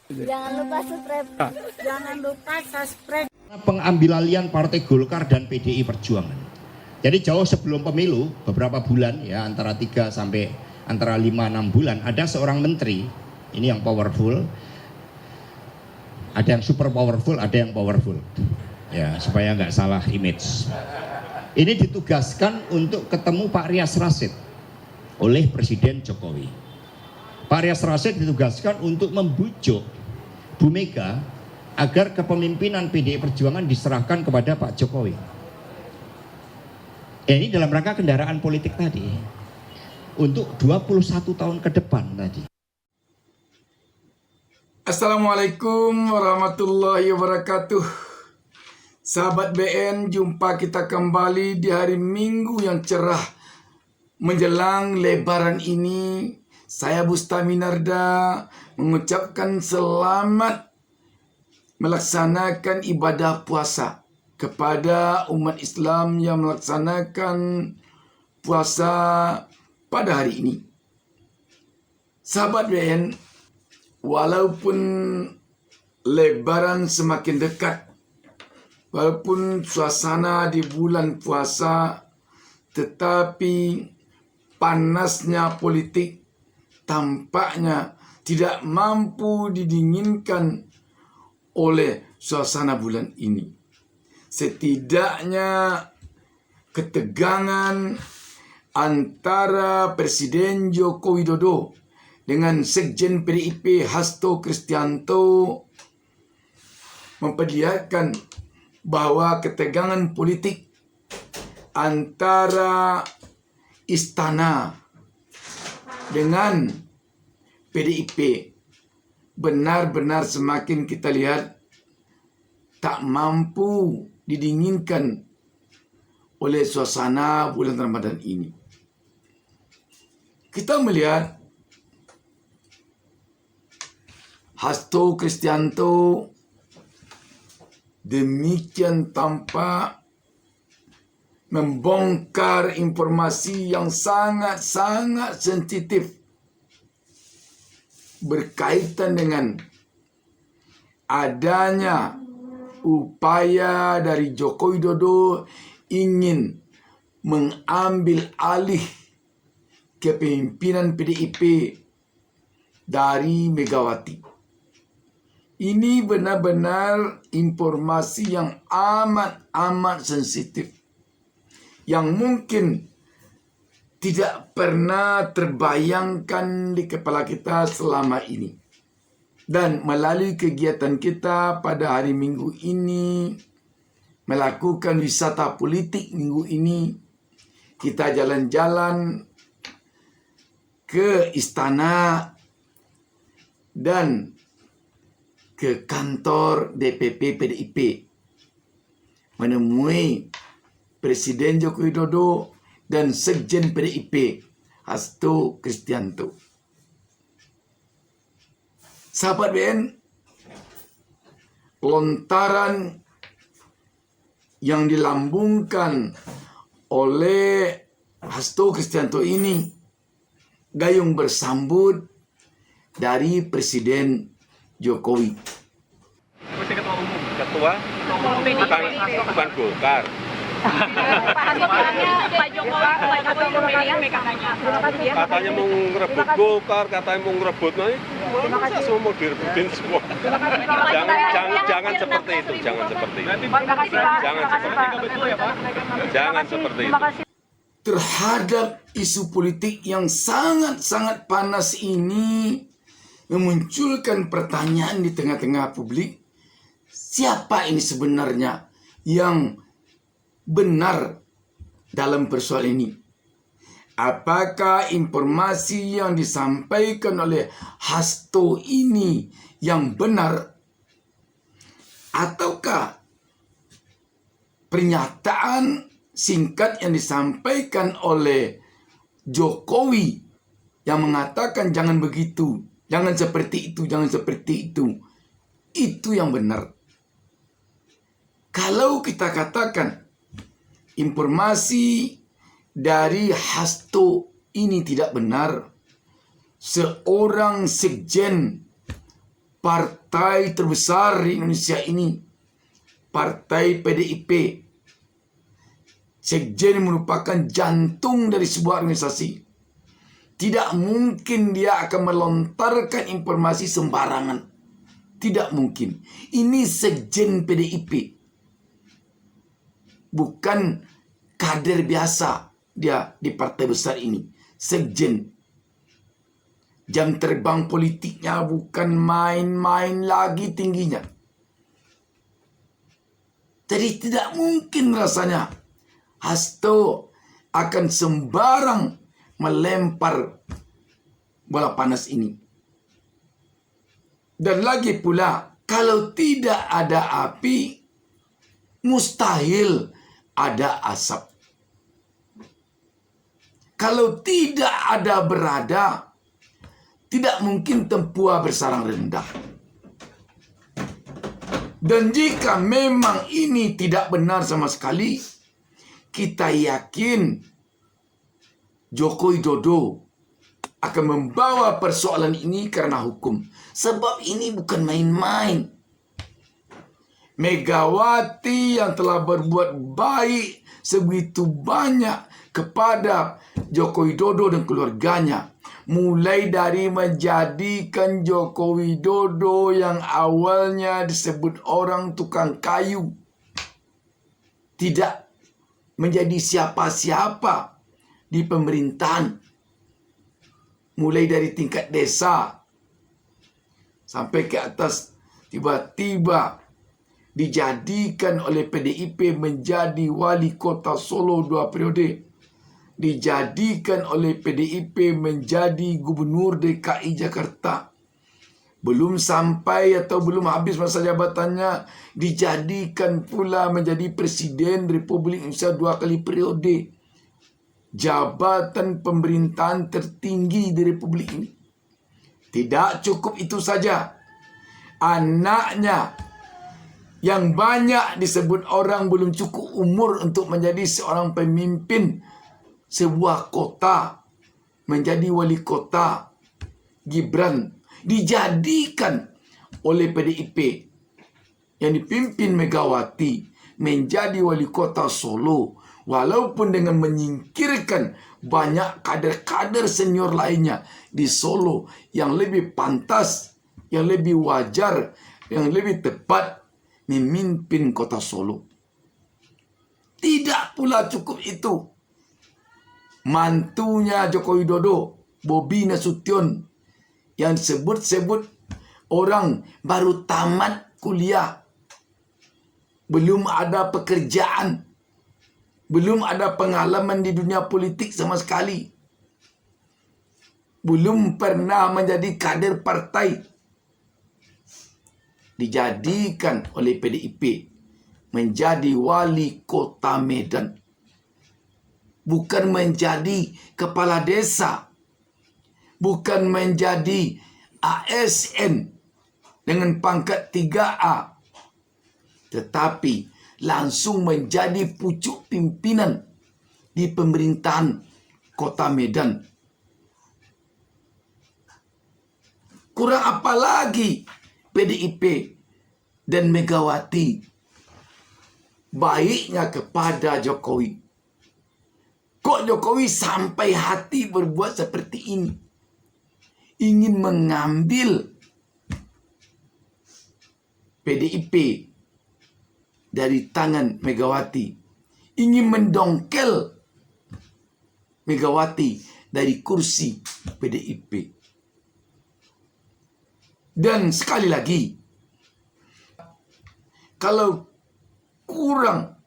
Jangan lupa subscribe. Jangan lupa subscribe. Pengambil alihan Partai Golkar dan PDI Perjuangan. Jadi jauh sebelum pemilu, beberapa bulan ya, antara 3 sampai antara 5-6 bulan, ada seorang menteri, ini yang powerful, ada yang super powerful, ada yang powerful. Ya, supaya nggak salah image. Ini ditugaskan untuk ketemu Pak Rias Rasyid oleh Presiden Jokowi. Pak Rias Rasyid ditugaskan untuk membujuk Bu Mega agar kepemimpinan PDI Perjuangan diserahkan kepada Pak Jokowi. Ini dalam rangka kendaraan politik tadi untuk 21 tahun ke depan tadi. Assalamualaikum warahmatullahi wabarakatuh. Sahabat BN, jumpa kita kembali di hari Minggu yang cerah menjelang Lebaran ini. Saya Bustami Narda mengucapkan selamat melaksanakan ibadah puasa kepada umat Islam yang melaksanakan puasa pada hari ini. Sahabat BN, walaupun Lebaran semakin dekat, walaupun suasana di bulan puasa, tetapi panasnya politik tampaknya tidak mampu didinginkan oleh suasana bulan ini. Setidaknya ketegangan antara Presiden Joko Widodo dengan Sekjen PDIP Hasto Kristianto memperlihatkan bahwa ketegangan politik antara istana dengan PDIP benar-benar semakin kita lihat tak mampu didinginkan oleh suasana bulan Ramadan ini. Kita melihat Hasto Kristianto demikian tampak membongkar informasi yang sangat-sangat sensitif berkaitan dengan adanya upaya dari Joko Widodo ingin mengambil alih kepemimpinan PDIP dari Megawati. Ini benar-benar informasi yang amat sensitif, yang mungkin tidak pernah terbayangkan di kepala kita selama ini. Dan melalui kegiatan kita pada hari Minggu ini, melakukan wisata politik minggu ini, kita jalan-jalan ke istana dan ke kantor DPP PDIP, menemui Presiden Joko Widodo dan Sekjen PDIP Hasto Kristianto. Sahabat BN, lontaran yang dilambungkan oleh Hasto Kristianto ini gayung bersambut dari Presiden Jokowi. Ketua bukan Golkar. Pak Jokowi memilih Katanya mau ngerebut Golkar, katanya mau ngerebut masa semua mau direbutin semua. Jangan seperti itu, jangan seperti itu. Terhadap isu politik yang sangat panas ini memunculkan pertanyaan di tengah-tengah publik, siapa ini sebenarnya yang benar dalam persoalan ini? Apakah informasi yang disampaikan oleh Hasto ini yang benar, ataukah pernyataan singkat yang disampaikan oleh Jokowi yang mengatakan jangan begitu, jangan seperti itu, jangan seperti itu yang benar? Kalau kita katakan informasi dari Hasto ini tidak benar, seorang sekjen partai terbesar di Indonesia ini, Partai PDIP. Sekjen merupakan jantung dari sebuah organisasi. Tidak mungkin dia akan melontarkan informasi sembarangan. Tidak mungkin. Ini sekjen PDIP. Bukan kader biasa dia di partai besar ini. Sekjen. Jam terbang politiknya bukan main-main lagi tingginya. Jadi tidak mungkin rasanya Hasto akan sembarang melempar bola panas ini. Dan lagi pula, kalau tidak ada api, mustahil ada asap. Kalau tidak ada berada, tidak mungkin Tempua bersarang rendah. Dan jika memang ini tidak benar sama sekali, kita yakin Joko Widodo akan membawa persoalan ini karena hukum. Sebab ini bukan main-main. Megawati yang telah berbuat baik sebegitu banyak kepada Joko Widodo dan keluarganya. Mulai dari menjadikan Joko Widodo yang awalnya disebut orang tukang kayu, tidak menjadi siapa-siapa di pemerintahan. Mulai dari tingkat desa sampai ke atas, tiba-tiba dijadikan oleh PDIP menjadi wali kota Solo 2 periode. Dijadikan oleh PDIP menjadi gubernur DKI Jakarta. Belum sampai atau belum habis masa jabatannya, dijadikan pula menjadi Presiden Republik Indonesia 2 kali periode. Jabatan pemerintahan tertinggi di Republik ini. Tidak cukup itu saja. Anaknya yang banyak disebut orang belum cukup umur untuk menjadi seorang pemimpin sebuah kota, menjadi wali kota, Gibran, dijadikan oleh PDIP yang dipimpin Megawati menjadi wali kota Solo, walaupun dengan menyingkirkan banyak kader-kader senior lainnya di Solo yang lebih pantas, yang lebih wajar, yang lebih tepat memimpin kota Solo. Tidak pula cukup itu. Mantunya Joko Widodo, Bobi Nasution, yang sebut-sebut orang baru tamat kuliah, belum ada pekerjaan, belum ada pengalaman di dunia politik sama sekali, belum pernah menjadi kader partai, dijadikan oleh PDIP menjadi wali kota Medan. Bukan menjadi kepala desa, bukan menjadi ASN dengan pangkat 3A, tetapi langsung menjadi pucuk pimpinan di pemerintahan kota Medan. Kurang apa lagi PDIP dan Megawati baiknya kepada Jokowi? Kok Jokowi sampai hati berbuat seperti ini? Ingin mengambil PDIP dari tangan Megawati. Ingin mendongkel Megawati dari kursi PDIP. Dan sekali lagi, kalau kurang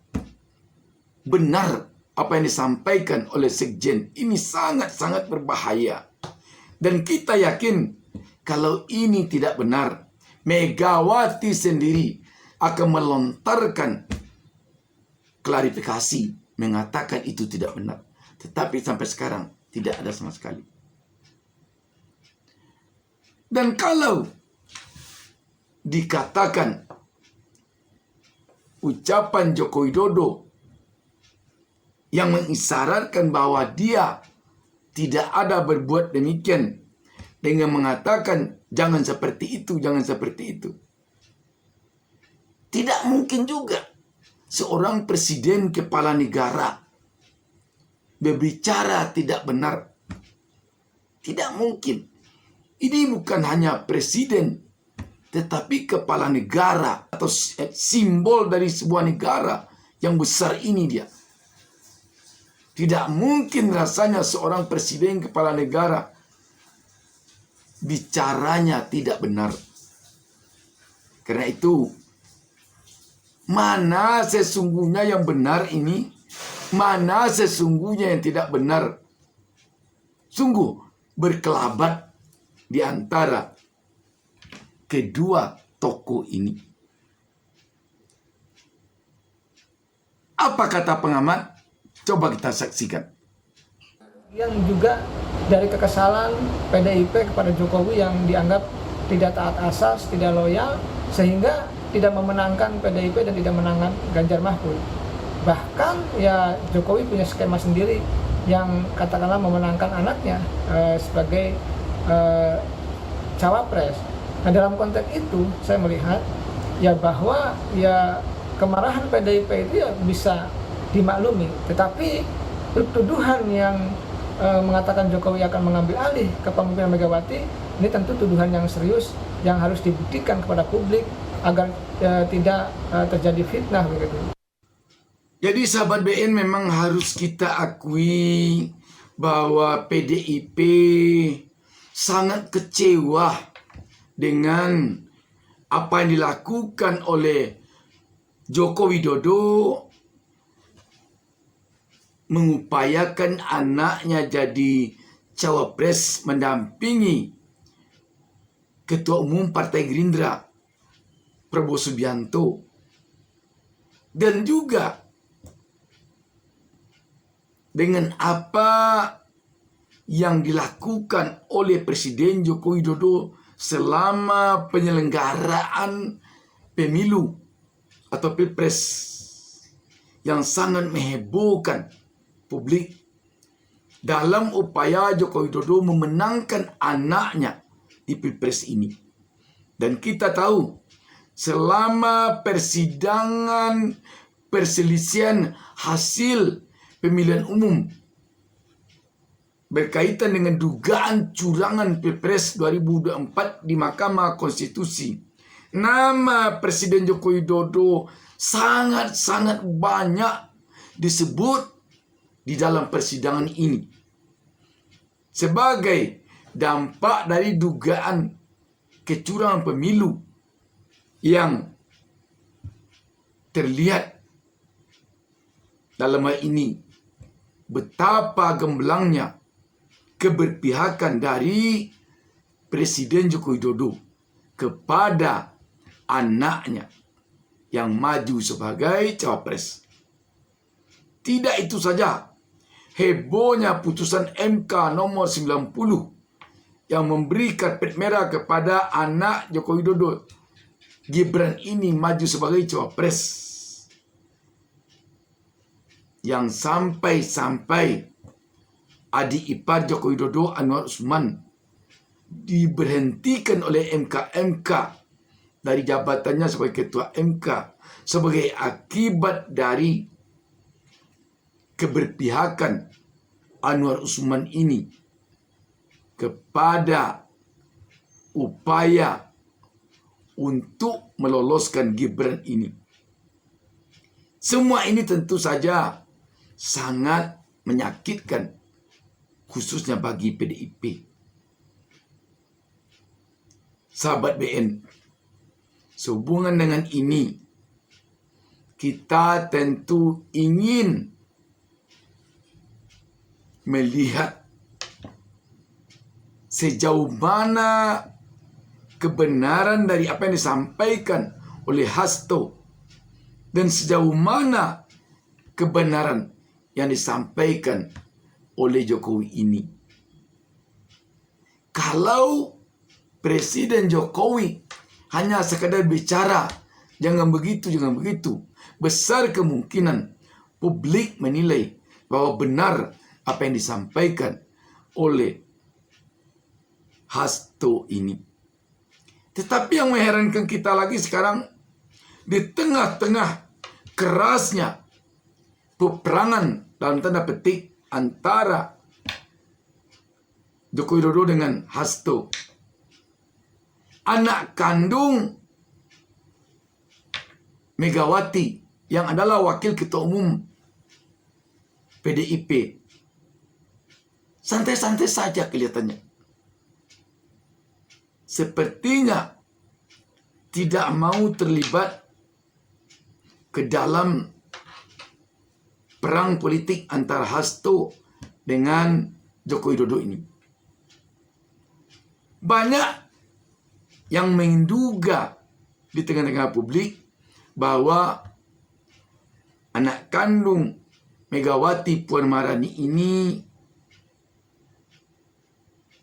benar apa yang disampaikan oleh sekjen, ini sangat-sangat berbahaya. Dan kita yakin kalau ini tidak benar, Megawati sendiri akan melontarkan klarifikasi, mengatakan itu tidak benar. Tetapi sampai sekarang tidak ada sama sekali. Dan kalau dikatakan ucapan Joko Widodo yang mengisyaratkan bahwa dia tidak ada berbuat demikian dengan mengatakan jangan seperti itu, jangan seperti itu. Tidak mungkin juga seorang presiden kepala negara berbicara tidak benar. Tidak mungkin. Ini bukan hanya presiden, tetapi kepala negara atau simbol dari sebuah negara yang besar ini dia. Tidak mungkin rasanya seorang presiden kepala negara bicaranya tidak benar. Karena itu, mana sesungguhnya yang benar ini, mana sesungguhnya yang tidak benar. Sungguh berkelabat di antara kedua tokoh ini. Apa kata pengamat? Coba kita saksikan. Yang juga dari kekesalan PDIP kepada Jokowi yang dianggap tidak taat asas, tidak loyal, sehingga tidak memenangkan PDIP dan tidak menangkan Ganjar Mahfud. Bahkan ya Jokowi punya skema sendiri yang katakanlah memenangkan anaknya sebagai cawapres. Nah, dalam konteks itu saya melihat ya bahwa ya kemarahan PDIP itu ya bisa dimaklumi, tetapi tuduhan yang mengatakan Jokowi akan mengambil alih kepemimpinan Megawati, ini tentu tuduhan yang serius yang harus dibuktikan kepada publik agar tidak terjadi fitnah begitu. Jadi sahabat BN, memang harus kita akui bahwa PDIP sangat kecewa dengan apa yang dilakukan oleh Joko Widodo mengupayakan anaknya jadi cawapres mendampingi Ketua Umum Partai Gerindra Prabowo Subianto, dan juga dengan apa yang dilakukan oleh Presiden Joko Widodo selama penyelenggaraan pemilu atau pilpres yang sangat menghebohkan publik dalam upaya Joko Widodo memenangkan anaknya di pilpres ini. Dan kita tahu selama persidangan perselisihan hasil pemilihan umum berkaitan dengan dugaan curangan Pilpres 2024 di Mahkamah Konstitusi, nama Presiden Joko Widodo sangat-sangat banyak disebut di dalam persidangan ini sebagai dampak dari dugaan kecurangan pemilu yang terlihat. Dalam hal ini betapa gemblangnya keberpihakan dari Presiden Joko Widodo kepada anaknya yang maju sebagai cawapres. Tidak itu saja, hebohnya putusan MK nomor 90 yang memberi karpet merah kepada anak Joko Widodo, Gibran ini maju sebagai cawapres, yang sampai-sampai adik ipar Joko Widodo, Anwar Usman, diberhentikan oleh MK dari jabatannya sebagai ketua MK sebagai akibat dari keberpihakan Anwar Usman ini kepada upaya untuk meloloskan Gibran ini. Semua ini tentu saja sangat menyakitkan, khususnya bagi PDIP. Sahabat BN, sehubungan dengan ini, kita tentu ingin melihat sejauh mana kebenaran dari apa yang disampaikan oleh Hasto dan sejauh mana kebenaran yang disampaikan oleh Jokowi ini. Kalau Presiden Jokowi hanya sekadar bicara, jangan begitu, jangan begitu, besar kemungkinan publik menilai bahwa benar apa yang disampaikan oleh Hasto ini. Tetapi yang mengherankan kita lagi sekarang, di tengah-tengah kerasnya peperangan dalam tanda petik antara Joko Widodo dengan Hasto, anak kandung Megawati yang adalah wakil ketua umum PDIP, santai-santai saja kelihatannya. Sepertinya tidak mau terlibat ke dalam perang politik antara Hasto dengan Joko Widodo ini. Banyak yang menduga di tengah-tengah publik bahwa anak kandung Megawati Puan Maharani ini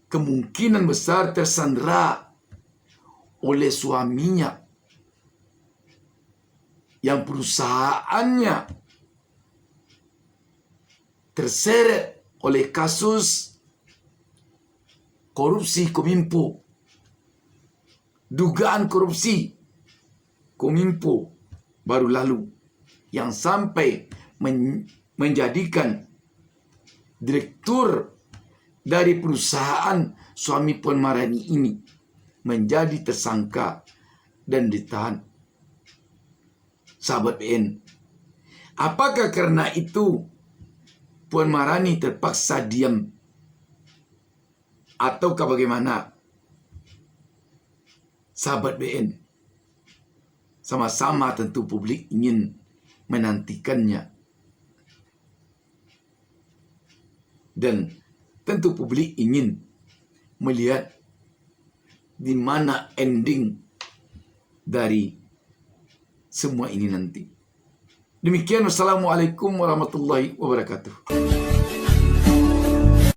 kemungkinan besar tersandera oleh suaminya yang perusahaannya terseret oleh kasus korupsi Kominfo, dugaan korupsi Kominfo baru lalu, yang sampai menjadikan direktur dari perusahaan suami Puan Maharani ini menjadi tersangka dan ditahan. Sahabat BN, apakah karena itu Puan Maharani terpaksa diam ataukah bagaimana? Sahabat BN, sama-sama tentu publik ingin menantikannya. Dan tentu publik ingin melihat di mana ending dari semua ini nanti. Demikian, wassalamualaikum warahmatullahi wabarakatuh.